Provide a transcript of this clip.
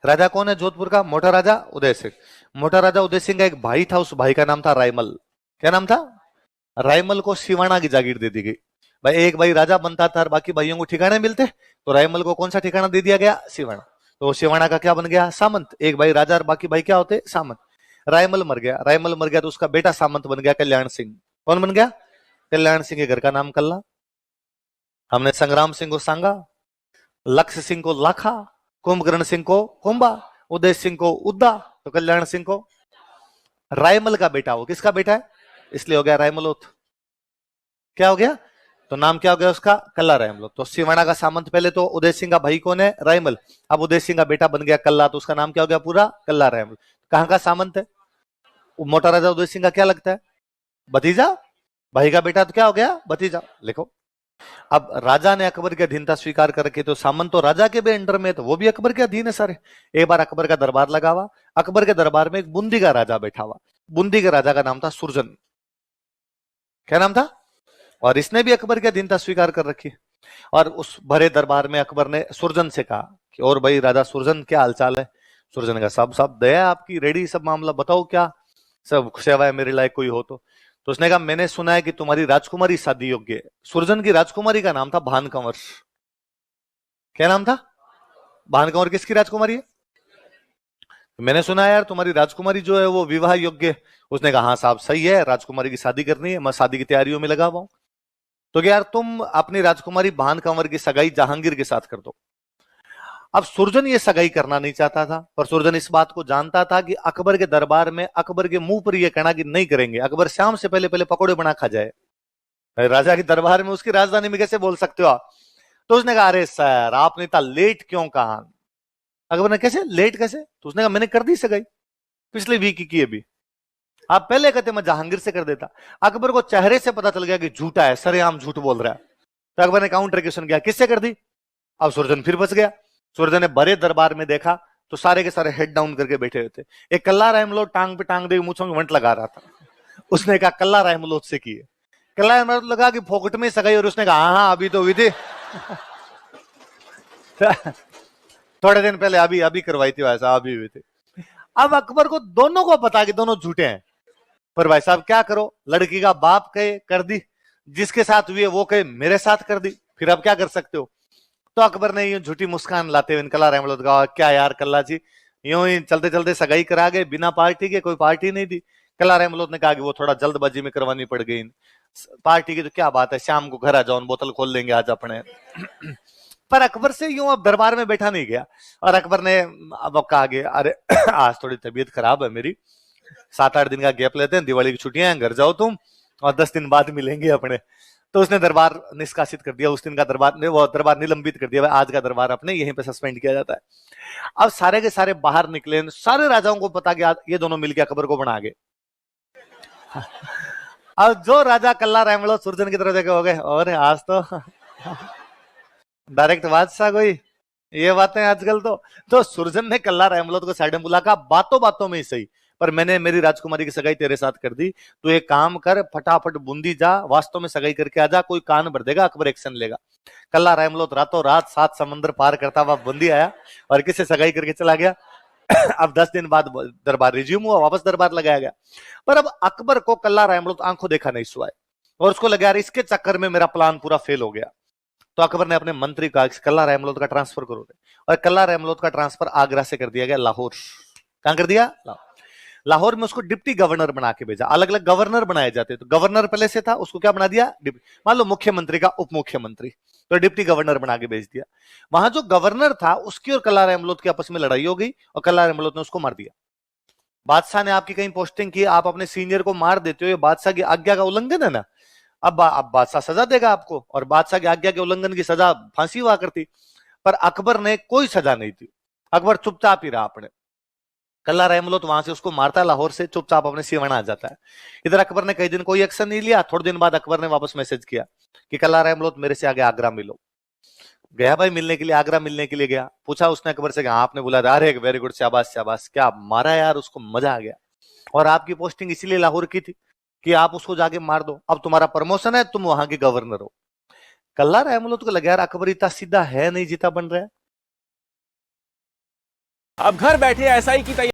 राजा कौन है जोधपुर का? मोटा राजा उदय सिंह। मोटा राजा उदय सिंह का एक भाई था, उस भाई का नाम था रायमल। क्या नाम था? रायमल को सिवाना की जागीर दे दी गई। भाई एक भाई राजा बनता था और बाकी भाइयों को ठिकाने मिलते, तो रायमल को कौन सा ठिकाना दे दिया गया? सिवाना। तो सिवाना का क्या बन गया? सामंत। एक भाई राजा और बाकी भाई क्या होते? सामंत। रायमल मर गया। रायमल मर गया तो उसका बेटा सामंत बन गया कल्याण सिंह। कौन बन गया? कल्याण सिंह के घर का नाम कल्ला। हमने संग्राम सिंह को सांगा, लक्ष्य सिंह को लाखा, कुंभकर्ण सिंह को कुंभा, उदय सिंह को उद्दा, तो कल्याण सिंह को रायमल का बेटा। वो किसका बेटा है? इसलिए हो गया रायमलोथ। क्या हो गया? तो नाम क्या हो गया उसका? कल्ला रायमलोथ। तो सिवाना का सामंत पहले तो उदय सिंह का भाई कौन है? रायमल। अब उदय सिंह का बेटा बन गया कल्ला, तो उसका नाम क्या हो गया पूरा? कल्ला रायमल। कहां का सामंत है? मोटा राजा उदय सिंह का क्या लगता है? भतीजा। भाई का बेटा तो क्या हो गया? भतीजा। लिखो। अब राजा ने अकबर की अधीनता स्वीकार कर रखी, तो सामंत तो राजा के भी अंडर में, तो वो भी अकबर के अधीन है सारे। एक बार अकबर का दरबार लगा हुआ। अकबर के दरबार में एक बूंदी का राजा बैठा हुआ। बूंदी के राजा का नाम था सुरजन। क्या नाम था? और इसने भी अकबर की अधीनता स्वीकार कर रखी। और उस भरे दरबार में अकबर ने सुरजन से कहा कि और भाई राजा सुरजन, क्या हालचाल है? सुरजन का सब सब दया आपकी, रेडी सब मामला बताओ, क्या सब सेवा है मेरे लायक कोई हो तो उसने कहा मैंने सुना है कि तुम्हारी राजकुमारी शादी योग्य है। सुरजन की राजकुमारी का नाम था भानकंवर। क्या नाम था? भानकंवर किसकी राजकुमारी है? मैंने सुना है यार तुम्हारी राजकुमारी जो है वो विवाह योग्य है। उसने कहा हाँ साहब सही है, राजकुमारी की शादी करनी है, मैं शादी की तैयारियों में लगा हुआ हूं। तो क्या यार तुम अपनी राजकुमारी भानकंवर की सगाई जहांगीर के साथ कर दो। अब सुरजन ये सगाई करना नहीं चाहता था, पर सुरजन इस बात को जानता था कि अकबर के दरबार में अकबर के मुंह पर यह कहना कि नहीं करेंगे, अकबर शाम से पहले पहले पकौड़े बना खा जाए। राजा के दरबार में उसकी राजधानी में कैसे बोल सकते हो आप? तो उसने कहा अरे सर आपने इतना लेट क्यों कहा? अकबर ने कैसे लेट कैसे? तो उसने कहा मैंने कर दी सगाई पिछले वीक की अभी, आप पहले कहते मैं जहांगीर से कर देता। अकबर को चेहरे से पता चल गया कि झूठा है, सरेआम झूठ बोल रहा है। तो अकबर ने काउंटर क्वेश्चन किया किससे कर दी? अब सुरजन फिर फंस गया। सुरजन ने बड़े दरबार में देखा तो सारे के सारे हेड डाउन करके बैठे हुए थे। एक कल्ला रहमलोट टांग पे टांग दे मूछों में वंट लगा रहा था। उसने कहा कल्ला रहमलोट से की है। कल्ला रहमलोट लगा कि फोकट में सगाई, और उसने कहा हाँ हाँ अभी तो हुई थी। थोड़े दिन पहले अभी अभी करवाई थी वैसा, अभी हुई थी। अब अकबर को दोनों को पता कि दोनों झूठे हैं, पर भाई साहब क्या करो, लड़की का बाप कहे कर दी, जिसके साथ हुई है वो कहे मेरे साथ कर दी, फिर अब क्या कर सकते हो? तो अकबर ने यूं झूठी मुस्कान लाते हुए कल्ला रहमत कहा क्या यार कल्ला जी, यूं ही चलते चलते सगाई करा गए बिना पार्टी के, कोई पार्टी नहीं दी। कल्ला रहमत ने कहा कि वो थोड़ा जल्दबाजी में करवानी पड़ गई, पार्टी की तो क्या बात है, शाम को घर आ जाओ बोतल खोल लेंगे आज अपने। पर अकबर से यूं अब दरबार में बैठा नहीं गया, और अकबर ने अब कहा गया अरे आज थोड़ी तबीयत खराब है मेरी, 7-8 दिन का गैप लेते हैं, दिवाली की छुट्टियां हैं, घर जाओ तुम और 10 दिन बाद मिलेंगे अपने। तो उसने दरबार निष्कासित कर दिया, उस दिन का दरबार ने वो दरबार निलंबित कर दिया, आज का दरबार अपने यहीं पे सस्पेंड किया जाता है। अब सारे के सारे बाहर निकले, सारे राजाओं को पता कि ये दोनों मिलकर अकबर को बना गए। अब जो राजा कल्ला रहमलो सुरजन की तरफ देखे हो गए और आज तो डायरेक्ट बादशाह कोई, ये बातें आजकल तो सुरजन ने कल्ला रहमलोत को साइड में बुला, कहा बातों बातों में ही सही, पर मैंने मेरी राजकुमारी की सगाई तेरे साथ कर दी, तो एक काम कर फटाफट बूंदी जा, वास्तव में सगाई करके आ जा, कोई कान भर देगा अकबर एक्शन लेगा। कल्ला रहमलोत रातों रात 7 समंदर पार करता हुआ बूंदी आया और किसे सगाई करके चला गया। अब 10 दिन बाद दरबार रिज्यूम हुआ, वापस दरबार लगाया गया। पर अब अकबर को कल्ला रहमलोत आंखों देखा नहीं सुआ, और उसको लगा यार इसके चक्कर में मेरा प्लान पूरा फेल हो गया। तो अकबर ने अपने मंत्री का कल्ला रहमलोत का ट्रांसफर करो, और कल्ला रहमलोत का ट्रांसफर आगरा से कर दिया गया लाहौर। कहां कर दिया? लाहौर में उसको डिप्टी गवर्नर बना के भेजा। अलग अलग गवर्नर बनाए जाते, तो गवर्नर पहले से था, उसको क्या बना दिया? मान लो मुख्यमंत्री का उप मुख्यमंत्री, तो डिप्टी गवर्नर बना के भेज दिया। वहां जो गवर्नर था उसकी और कल्ला रहमलोत की आपस में लड़ाई हो गई, और कल्ला रहमलोत ने उसको मार दिया। बादशाह ने आपकी कहीं पोस्टिंग की, आप अपने सीनियर को मार देते हो, ये बादशाह की आज्ञा का उल्लंघन है ना। अब बादशाह सजा देगा आपको, और बादशाह की आज्ञा के उल्लंघन की सजा फांसी हुआ करती, पर अकबर ने कोई सजा नहीं दी। अकबर चुपचाप ही रहा अपने। कल्ला रहमलोत वहां से उसको मारता है, लाहौर से चुपचाप अपने सिवाना आ जाता है। इधर अकबर ने कई दिन कोई एक्शन नहीं लिया। थोड़े दिन बाद अकबर ने वापस मैसेज किया कि कल्ला रहमलोत मेरे से आगे आगरा मिलो। गया भाई मिलने के लिए, आगरा मिलने के लिए गया। पूछा उसने अकबर से, आपने बोला अरे वेरी गुड, शाबाश शाबाश, क्या मारा यार उसको, मजा आ गया। और आपकी पोस्टिंग इसीलिए लाहौर की थी कि आप उसको जाके मार दो, अब तुम्हारा प्रमोशन है, तुम वहां के गवर्नर हो। कल्ला रहमलोत को लगा यार अकबर इतना सीधा है नहीं, जीता बन रहा है। अब घर बैठे एसआई की तैयारी